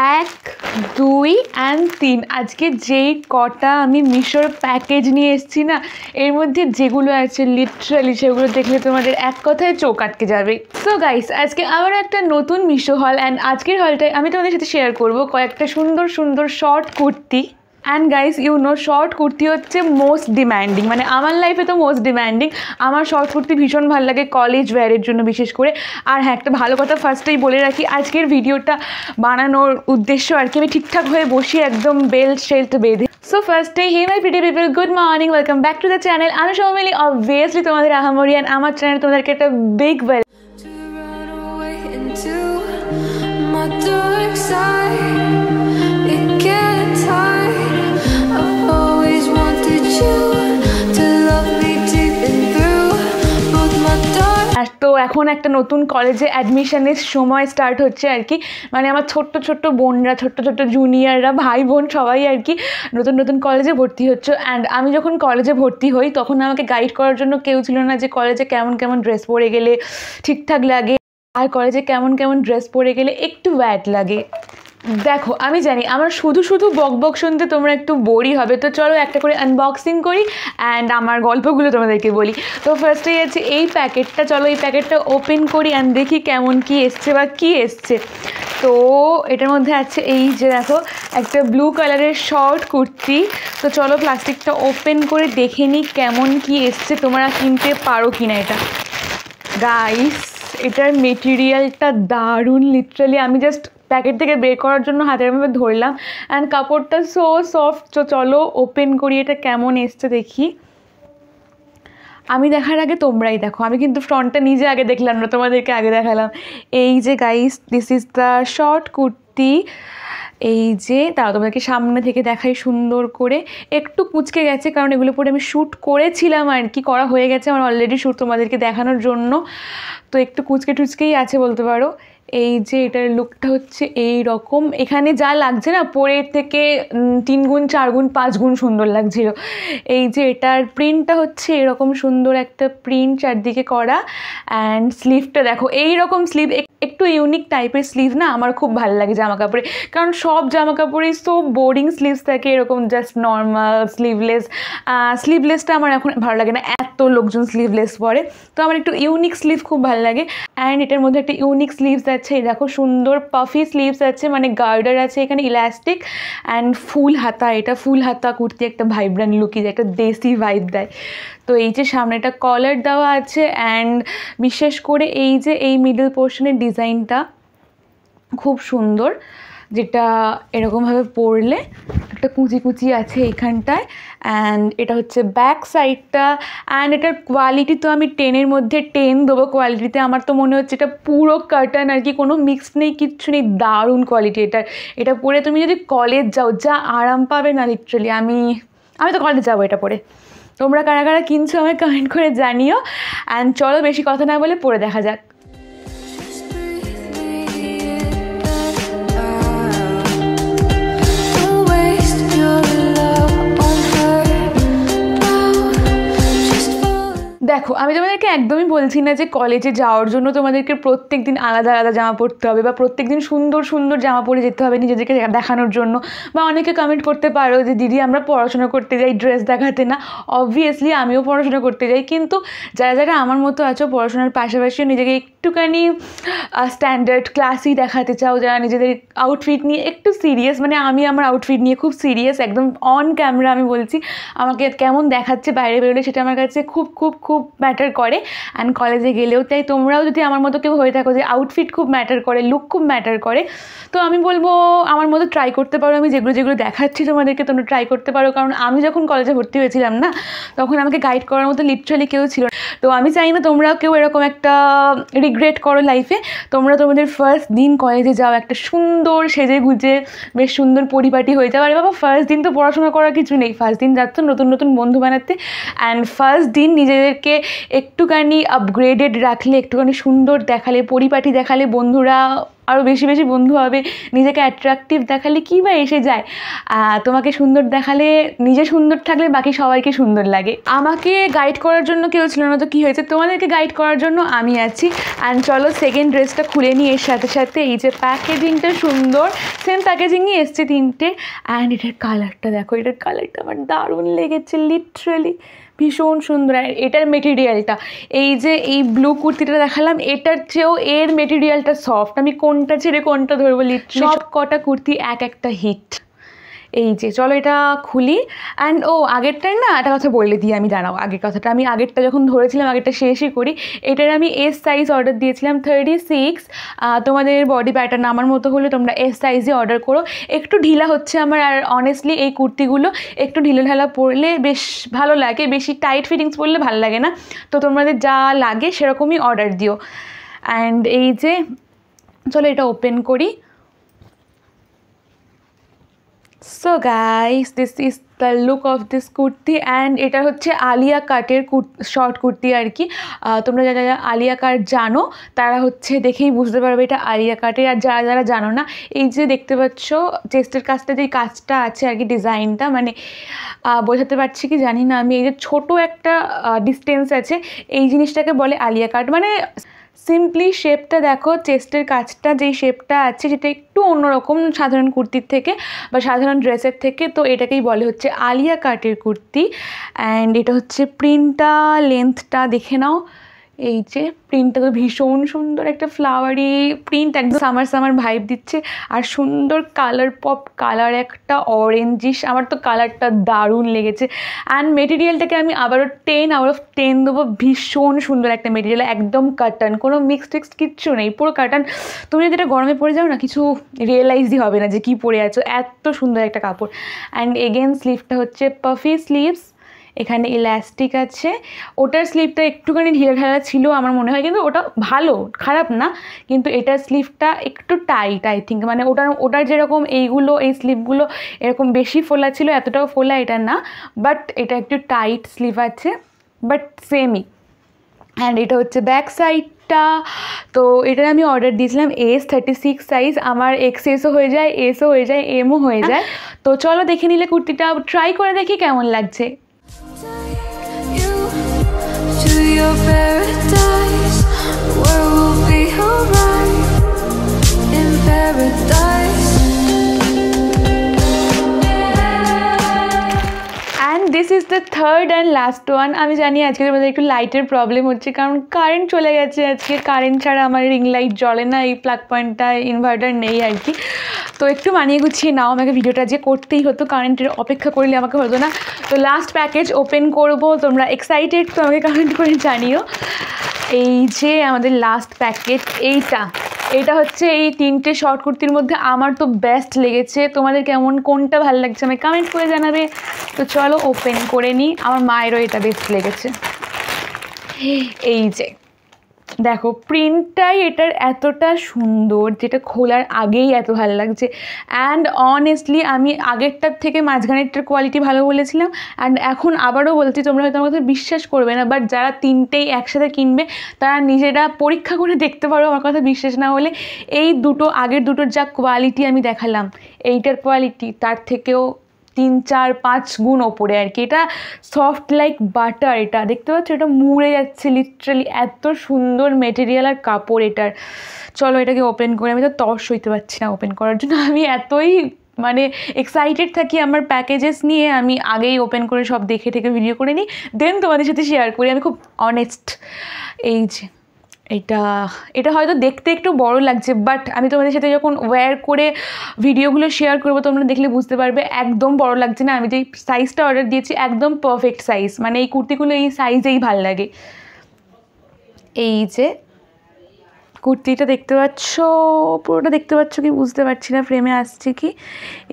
এক, 2 and 3 আজকে যেই কটা আমি মিশোর প্যাকেজ নিয়ে এসেছি না, এর মধ্যে যেগুলো আছে লিটারালি সেগুলো দেখলে তোমাদের এক কথায় চোখ আটকে যাবে। সো গাইস, আজকে আবার একটা নতুন মিশো হল, অ্যান্ড আজকের হলটায় আমি তোমাদের সাথে শেয়ার করব কয়েকটা সুন্দর সুন্দর short kurti. And guys, you know short kurti হচ্ছে মোস্ট ডিম্যান্ডিং, মানে আমার লাইফে তো মোস্ট ডিম্যান্ডিং। আমার শর্ট কুর্তি ভীষণ ভালো লাগে কলেজ ওয়্যারের জন্য বিশেষ করে। আর হ্যাঁ, একটা ভালো কথা ফার্স্টেই বলে রাখি, আজকের ভিডিওটা বানানোর উদ্দেশ্য আর কি আমি ঠিকঠাক হয়ে বসি একদম বেল্ট শেল্ট বেঁধে। সো ফার্স্টে hey my pretty people, good morning, welcome back to the channel. আমি সৌমিলি, অবভিয়াসলি তোমাদের আহামরি, অ্যান্ড আমার চ্যানেল তোমাদেরকে একটা বিগ ওয়েলকাম। তো এখন একটা নতুন কলেজে অ্যাডমিশনের সময় স্টার্ট হচ্ছে আর কি, মানে আমার ছোট্ট ছোট্ট বোনরা, ছোট্ট ছোট্ট জুনিয়ররা, ভাই বোন সবাই আর কি নতুন নতুন কলেজে ভর্তি হচ্ছে। অ্যান্ড আমি যখন কলেজে ভর্তি হই তখন আমাকে গাইড করার জন্য কেউ ছিল না, যে কলেজে কেমন কেমন ড্রেস পরে গেলে ঠিকঠাক লাগে আর কলেজে কেমন কেমন ড্রেস পরে গেলে একটু ব্যাড লাগে। দেখো, আমি জানি আমার শুধু শুধু বক বক শুনতে তোমরা একটু বোরই হবে, তো চলো একটা করে আনবক্সিং করি অ্যান্ড আমার গল্পগুলো তোমাদেরকে বলি। তো ফার্স্টেই আছে এই প্যাকেটটা, চলো এই প্যাকেটটা ওপেন করি অ্যান্ড দেখি কেমন কি এসছে বা কী এসছে। তো এটার মধ্যে আছে এই যে দেখো একটা ব্লু কালারের শর্ট কুর্তি। তো চলো প্লাস্টিকটা ওপেন করে দেখে নিই কেমন কি এসছে, তোমরা কিনতে পারো কিনা এটা। গাইস, এটার মেটেরিয়ালটা দারুণ, লিটারালি আমি জাস্ট প্যাকেট থেকে বের করার জন্য হাতের মধ্যে ধরলাম অ্যান্ড কাপড়টা সো সফট। তো চলো ওপেন করি এটা কেমন এসছে দেখি। আমি দেখার আগে তোমরাই দেখো, আমি কিন্তু ফ্রন্টটা নিজে আগে দেখলাম না, তোমাদেরকে আগে দেখালাম। এই যে guys, this is the short kurti. এই যে তারা তোমাদেরকে সামনে থেকে দেখাই সুন্দর করে। একটু কুঁচকে গেছে কারণ এগুলো পরে আমি শ্যুট করেছিলাম আর কি, করা হয়ে গেছে আমার অলরেডি শ্যুট তোমাদেরকে দেখানোর জন্য, তো একটু কুঁচকে টুচকেই আছে বলতে পারো। এই যে এটার লুকটা হচ্ছে এই রকম, এখানে যা লাগছে না পরের থেকে 3 গুণ 4 গুণ 5 গুণ সুন্দর লাগছিল। এই যে এটার প্রিন্টটা হচ্ছে এরকম সুন্দর একটা প্রিন্ট চারদিকে করা, অ্যান্ড স্লিভটা দেখো এই রকম স্লিভ, একটু ইউনিক টাইপের স্লিভ না আমার খুব ভালো লাগে জামা কাপড়ে, কারণ সব জামা কাপড়েই সো বোরিং স্লিভস থাকে, এরকম জাস্ট নর্মাল স্লিভলেস। স্লিভলেসটা আমার এখন ভালো লাগে না, এত লোকজন স্লিভলেস পরে, তো আমার একটু ইউনিক স্লিভ খুব ভালো লাগে। অ্যান্ড এটার মধ্যে একটা ইউনিক স্লিভস আছে, এই দেখো সুন্দর পাফি স্লিভস আছে, মানে গার্ডার আছে এখানে ইলাস্টিক, অ্যান্ড ফুল হাতা, এটা ফুল হাতা কুর্তি, একটা ভাইব্রেন্ট লুকি, একটা দেশি ভাইব দেয়। তো এই যে সামনে একটা কলার দেওয়া আছে, অ্যান্ড বিশেষ করে এই যে এই মিডল পোর্শনের ডিজাইনটা খুব সুন্দর, যেটা এরকমভাবে পরলে একটা কুচি কুচি আছে এইখানটায়। অ্যান্ড এটা হচ্ছে ব্যাক সাইডটা, অ্যান্ড এটার কোয়ালিটি তো আমি 10-এর মধ্যে 10 দেবো কোয়ালিটিতে। আমার তো মনে হচ্ছে এটা পুরো কার্টন আর কি, কোনো মিক্স নেই, কিচ্ছু নেই, দারুণ কোয়ালিটি এটার। এটা পরে তুমি যদি কলেজ যাও যা আরাম পাবে না লিটারালি, আমি তো কলেজ যাবো এটা পরে। তোমরা কারা কারা কিনছো আমায় কমেন্ট করে জানিও। অ্যান্ড চলো বেশি কথা না বলে পরে দেখা যাক। দেখো, আমি তোমাদেরকে একদমই বলছি না যে কলেজে যাওয়ার জন্য তোমাদেরকে প্রত্যেক দিন আলাদা আলাদা জামা পরতে হবে বা প্রত্যেক দিন সুন্দর সুন্দর জামা পরে যেতে হবে নিজেদেরকে দেখানোর জন্য। বা অনেকে কমেন্ট করতে পারো যে দিদি আমরা পড়াশোনা করতে যাই, ড্রেস দেখাতে না। অবভিয়াসলি আমিও পড়াশোনা করতে যাই, কিন্তু যারা যারা আমার মতো আছো পড়াশোনার পাশাপাশিও নিজেকে একটুখানি স্ট্যান্ডার্ড ক্লাসই দেখাতে চাও, যারা নিজেদের আউটফিট নিয়ে একটু সিরিয়াস, মানে আমি আমার আউটফিট নিয়ে খুব সিরিয়াস, একদম অন ক্যামেরা আমি বলছি, আমাকে কেমন দেখাচ্ছে বাইরে বেরোলে সেটা আমার কাছে খুব খুব খুব ম্যাটার করে। অ্যান্ড কলেজে গেলেও তাই, তোমরাও যদি আমার মতো কেউ হয়ে থাকো যে আউটফিট খুব ম্যাটার করে, লুক খুব ম্যাটার করে, তো আমি বলবো আমার মতো ট্রাই করতে পারো। আমি যেগুলো যেগুলো দেখাচ্ছি তোমাদেরকে তোমরা ট্রাই করতে পারো, কারণ আমি যখন কলেজে ভর্তি হয়েছিলাম না তখন আমাকে গাইড করার মতো লিটারালি কেউ ছিল না। তো আমি চাই না তোমরাও কেউ এরকম একটা রিগ্রেট করো লাইফে। তোমরা তোমাদের ফার্স্ট দিন কলেজে যাও একটা সুন্দর সেজে গুজে, বেশ সুন্দর পরিপাটি হয়ে যাও। আরে বাবা, ফার্স্ট দিন তো পড়াশোনা করার কিছু নেই, ফার্স্ট দিন যাচ্ছ নতুন নতুন বন্ধু বানাতে, অ্যান্ড ফার্স্ট দিন নিজেদেরকে একটুখানি আপগ্রেডেড রাখলে, একটুখানি সুন্দর দেখালে, পরিপাটি দেখালে বন্ধুরা আরও বেশি বেশি বন্ধু হবে, নিজেকে অ্যাট্রাকটিভ দেখালে কী বা এসে যায়, তোমাকে সুন্দর দেখালে, নিজে সুন্দর থাকলে বাকি সবাইকে সুন্দর লাগে। আমাকে গাইড করার জন্য কেউ ছিল না, তো কী হয়েছে, তোমাদেরকে গাইড করার জন্য আমি আছি। অ্যান্ড চলো সেকেন্ড ড্রেসটা খুলে নিই। এর সাথে সাথে এই যে প্যাকেজিংটা সুন্দর, সেম প্যাকেজিংই এসছে তিনটে। অ্যান্ড এটার কালারটা দেখো, এটার কালারটা আমার দারুণ লেগেছে, লিটারালি ভীষণ সুন্দর। আর এটার মেটেরিয়ালটা, এই যে এই ব্লু কুর্তিটা দেখালাম, এটার চেয়েও এর মেটেরিয়ালটা সফট। আমি কোনটা ছেড়ে কোনটা ধরবো, সব কটা কুর্তি এক একটা হিট। এই যে চলো এটা খুলি। অ্যান্ড আগেরটাই না একটা কথা বলে দিই আমি, দাঁড়াও আগের কথাটা, আমি আগেরটা যখন ধরেছিলাম আগেরটা শেষই করি। এটার আমি এস সাইজ অর্ডার দিয়েছিলাম 36। তোমাদের বডি প্যাটার্ন আমার মতো হলে তোমরা এস সাইজে অর্ডার করো। একটু ঢিলা হচ্ছে আমার, আর অনেস্টলি এই কুর্তিগুলো একটু ঢিলা ঢালা পরলে বেশ ভালো লাগে, বেশি টাইট ফিটিংস পরলে ভালো লাগে না। তো তোমাদের যা লাগে সেরকমই অর্ডার দিও। অ্যান্ড এই যে চলো এটা ওপেন করি। So guys, this is the look of this kurti. And এটা হচ্ছে আলিয়া কাটের শর্ট কুর্তি আর কি। তোমরা যারা যারা আলিয়া কাট জানো তারা হচ্ছে দেখেই বুঝতে পারবে এটা আলিয়া কাটের। আর যারা যারা জানো না, এই যে দেখতে পাচ্ছ চেস্টের কাজটা, যে কাজটা আছে আর কি, ডিজাইনটা মানে বোঝাতে পারছি কি জানি না আমি, এই যে ছোটো একটা ডিস্টেন্স আছে, এই জিনিসটাকে বলে আলিয়া কাট। মানে সিম্পলি শেপটা দেখো, চেস্টের কাজটা যেই শেপটা আছে সেটা একটু অন্যরকম সাধারণ কুর্তির থেকে বা সাধারণ ড্রেসের থেকে, তো এটাকেই বলে হচ্ছে আলিয়া কাটের কুর্তি। অ্যান্ড এটা হচ্ছে প্রিন্টটা, লেন্থটা দেখে নাও, এই যে প্রিন্টটা তো ভীষণ সুন্দর, একটা ফ্লাওয়ারি প্রিন্ট, একদম সামার সামার ভাইব দিচ্ছে। আর সুন্দর কালার, পপ কালার, একটা অরেঞ্জিশ, আমার তো কালারটা দারুণ লেগেছে। অ্যান্ড মেটেরিয়ালটাকে আমি আবারও 10/10 দেবো, ভীষণ সুন্দর একটা মেটেরিয়াল, একদম কাটন, কোনো মিক্সড টিক্সড কিচ্ছু নেই, পুরো কাটন। তুমি যদি এটা গরমে পরে যাও না, কিছু রিয়েলাইজই হবে না যে কী পরে আছো, এত সুন্দর একটা কাপড়। অ্যান্ড এগেন স্লিভটা হচ্ছে পাফি স্লিভস, এখানে ইলাস্টিক আছে। ওটার স্লিভটা একটুখানি ঢিলা ঢালা ছিল আমার মনে হয়, কিন্তু ওটা ভালো, খারাপ না। কিন্তু এটার স্লিভটা একটু টাইট আই থিঙ্ক, মানে ওটার যেরকম এইগুলো, এই স্লিভগুলো এরকম বেশি ফোলা ছিল, এতটাও ফোলা এটা না, বাট এটা একটু টাইট স্লিভ আছে, বাট সেমই। অ্যান্ড এটা হচ্ছে ব্যাক সাইডটা। তো এটা আমি অর্ডার দিয়েছিলাম এস 36 সাইজ, আমার এক্সএসও হয়ে যায়, এসও হয়ে যায়, এমও হয়ে যায়। তো চলো দেখে নিলে কুর্তিটা ট্রাই করে দেখি কেমন লাগছে। Your paradise, where we'll be alright in paradise. And this is the third and last one. আমি জানি আজকে তোমাদের একটু লাইটের প্রবলেম হচ্ছে, কারণ কারেন্ট চলে গেছে আজকে। কারেন্ট ছাড়া আমার রিং লাইট জ্বলে না, এই প্লাগ পয়েন্টটা ইনভার্টার নেই আর কি। তো একটু মানিয়ে গুছিয়ে নাও, আমাকে ভিডিওটা যে করতেই হতো, কারেন্টের অপেক্ষা করলে আমাকে হতো না। তো লাস্ট প্যাকেজ ওপেন করব, তোমরা এক্সাইটেড তো আমাকে কমেন্ট করে জানিও। এই যে আমাদের লাস্ট প্যাকেজ, এইটা হচ্ছে এই তিনটে শর্ট কুর্তির মধ্যে আমার তো বেস্ট লেগেছে। তোমাদের কেমন, কোনটা ভালো লাগছে আমাকে কমেন্ট করে জানাবে। তো চলো ওপেন করে নিই, আমার মায়েরও এটা বেস্ট লেগেছে। এই যে দেখো প্রিন্টটাই এটার এতটা সুন্দর, যেটা খোলার আগেই এত ভালো লাগছে। অ্যান্ড অনেস্টলি আমি আগেরটার থেকে মাঝখানেরটার কোয়ালিটি ভালো বলেছিলাম, অ্যান্ড এখন আবারও বলছি, তোমরা হয়তো আমার কথা বিশ্বাস করবে না, বাট যারা তিনটেই একসাথে কিনবে তারা নিজেরা পরীক্ষা করে দেখতে পারো, আমার কথা বিশ্বাস না হলে। এই দুটো, আগের দুটোর যা কোয়ালিটি আমি দেখালাম, এইটার কোয়ালিটি তার থেকেও 3-4-5 গুণ ওপরে আর কি। এটা সফট লাইক বাটার, এটা দেখতে পাচ্ছ, এটা মুড়ে যাচ্ছে লিটারালি, এত সুন্দর মেটেরিয়াল আর কাপড় এটার। চলো এটাকে ওপেন করে, আমি তো তর্স হইতে পারছি না ওপেন করার জন্য, আমি এতই মানে এক্সাইটেড থাকি আমার প্যাকেজেস নিয়ে, আমি আগেই ওপেন করে সব দেখে থেকে ভিডিও করে নিই, দেন তোমাদের সাথে শেয়ার করি, আমি খুব অনেস্ট। এই যে এটা হয়তো দেখতে একটু বড় লাগছে, বাট আমি তোমাদের সাথে যখন ওয়্যার করে ভিডিওগুলো শেয়ার করবো তোমরা দেখলে বুঝতে পারবে একদম বড় লাগছে না। আমি যেই সাইজটা অর্ডার দিয়েছি একদম পারফেক্ট সাইজ, মানে এই কুর্তিগুলো এই সাইজেই ভাল লাগে। এই যে কুর্তিটা দেখতে পাচ্ছ, পুরোটা দেখতে পাচ্ছ কি বুঝতে পারছি না, ফ্রেমে আসছে কি।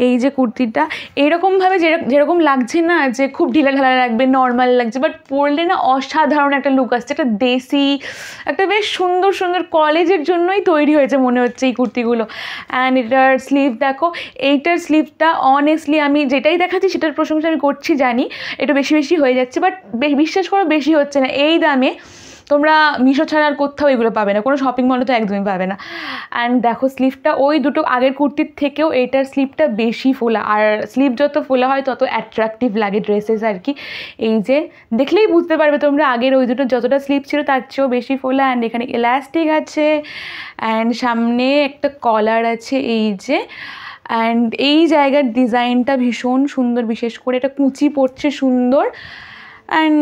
এই যে কুর্তিটা এরকমভাবে যেরকম লাগছে না যে খুব ঢিলা ঢালা লাগবে, নর্মাল লাগছে, বাট পরলে না অসাধারণ একটা লুক আসছে, একটা দেশি, একটা বেশ সুন্দর সুন্দর কলেজের জন্যই তৈরি হয়েছে মনে হচ্ছে এই কুর্তিগুলো। অ্যান্ড এটার স্লিভ দেখো, এইটার স্লিভটা অনেস্টলি আমি যেটাই দেখাচ্ছি সেটার প্রশংসা আমি করছি, জানি একটু বেশি বেশি হয়ে যাচ্ছে, বাট বিশ্বাস করো বেশি হচ্ছে না। এই দামে তোমরা মিশো ছাড়া আর কোথাও এগুলো পাবে না, কোনো শপিং মলে তো একদমই পাবে না। অ্যান্ড দেখো স্লিভটা ওই দুটো আগের কুর্তির থেকেও এইটার স্লিভটা বেশি ফোলা, আর স্লিভ যত ফোলা হয় তত অ্যাট্রাকটিভ লাগে ড্রেসেস আর কি। এই যে দেখলেই বুঝতে পারবে তোমরা, আগের ওই দুটো যতটা স্লিভ ছিল তার চেয়েও বেশি ফোলা। অ্যান্ড এখানে ইলাস্টিক আছে, অ্যান্ড সামনে একটা কলার আছে এই যে। অ্যান্ড এই জায়গার ডিজাইনটা ভীষণ সুন্দর, বিশেষ করে এটা কুচি পড়ছে সুন্দর। And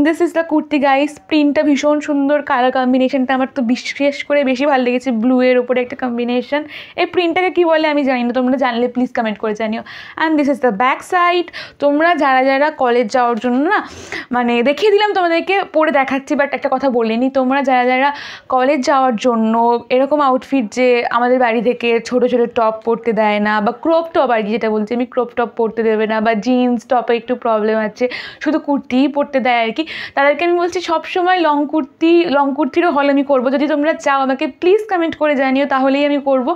this is the kurti guys. প্রিন্টটা ভীষণ সুন্দর, কালার কম্বিনেশনটা আমার তো বিশেষ করে বেশি ভালো লেগেছে, ব্লু এর ওপরে একটা কম্বিনেশন। এই প্রিন্টটাকে কী বলে আমি জানি না, তোমরা জানলে প্লিজ কমেন্ট করে জানিও। And this is the back side. তোমরা যারা কলেজ যাওয়ার জন্য না, মানে দেখিয়ে দিলাম তোমাদেরকে, পরে দেখাচ্ছি, বাট একটা কথা বলিনি, তোমরা যারা কলেজ যাওয়ার জন্য এরকম আউটফিট, যে আমাদের বাড়ি থেকে ছোটো ছোটো টপ পরতে দেয় না, বা ক্রপ টপ আর কি যেটা বলছি আমি, ক্রপ টপ পরতে দেবে না, বা জিন্স টপে একটু প্রবলেম আছে, শুধু কুর্তি পরতে দেয় আর কি, তাদেরকে আমি বলছি সবসময় লং কুর্তিরও হল আমি করবো। যদি তোমরা চাও আমাকে প্লিজ কমেন্ট করে জানিও, তাহলেই আমি করবো।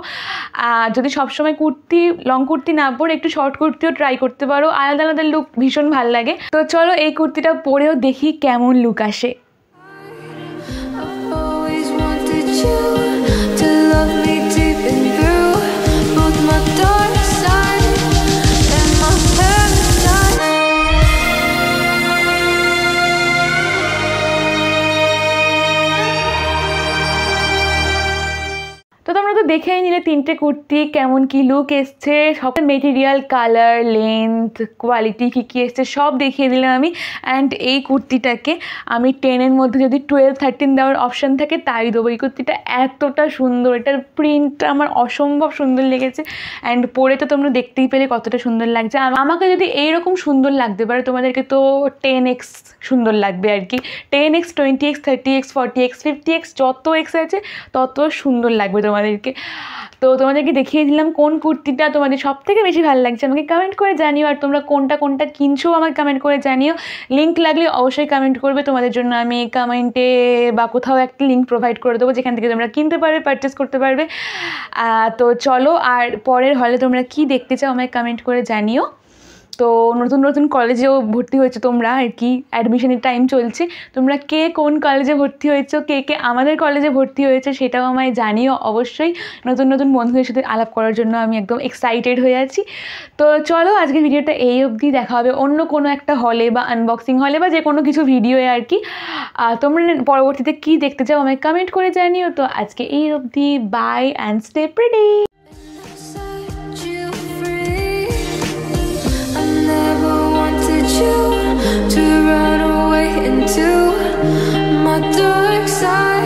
যদি সবসময় লং কুর্তি না পরে একটু শর্ট কুর্তিও ট্রাই করতে পারো, আলাদা আলাদা লুক ভীষণ ভালো লাগে। তো চলো এই কুর্তিটা পরেও দেখি কেমন লুক আসে। তো তোমরা তো দেখেই নিলে তিনটে কুর্তি কেমন কি লুক এসছে, সব মেটেরিয়াল, কালার, লেন্থ, কোয়ালিটি কী এসছে সব দেখিয়ে দিলাম আমি। অ্যান্ড এই কুর্তিটাকে আমি 10-এর মধ্যে যদি 12-13 দেওয়ার অপশান থাকে তাই দেবো। এই কুর্তিটা এতটা সুন্দর, এটার প্রিন্টটা আমার অসম্ভব সুন্দর লেগেছে। অ্যান্ড পরে তো তোমরা দেখতেই পেলে কতটা সুন্দর লাগছে। আমাকে যদি এইরকম সুন্দর লাগতে পারে, তোমাদেরকে তো 10x সুন্দর লাগবে আর কি। 10x, 20x, 30x, 40x, 50x, যত এক্স আছে তত সুন্দর লাগবে তোমাদেরকে। তো তোমাদেরকে দেখিয়ে দিলাম কোন কুর্তিটা তোমাদের সব থেকে বেশি ভালো লাগছে, আমাকে কমেন্ট করে জানিও। আর তোমরা কোনটা কিনছো আমাকে কমেন্ট করে জানিও। লিঙ্ক লাগলে অবশ্যই কমেন্ট করবে, তোমাদের জন্য আমি কমেন্টে বা কোথাও একটা লিঙ্ক প্রোভাইড করে দেবো, যেখান থেকে তোমরা কিনতে পারবে, পারচেস করতে পারবে। তো চলো, আর পরের হলে তোমরা কি দেখতে চাও আমাকে কমেন্ট করে জানিও। তো নতুন কলেজেও ভর্তি হয়েছে তোমরা আর কি, অ্যাডমিশনের টাইম চলছে, তোমরা কে কোন কলেজে ভর্তি হয়েছো, কে আমাদের কলেজে ভর্তি হয়েছে সেটাও আমায় জানিও অবশ্যই। নতুন বন্ধুদের সাথে আলাপ করার জন্য আমি একদম এক্সাইটেড হয়ে আছি। তো চলো আজকের ভিডিওটা এই অবধি, দেখা হবে অন্য কোনো একটা হলে বা আনবক্সিং হলে বা যে কোনো কিছু ভিডিওয়ে আর কি। তোমরা পরবর্তীতে কি দেখতে চাও আমায় কমেন্ট করে জানিও। তো আজকে এই অবধি, bye and stay pretty. To run away into my dark side.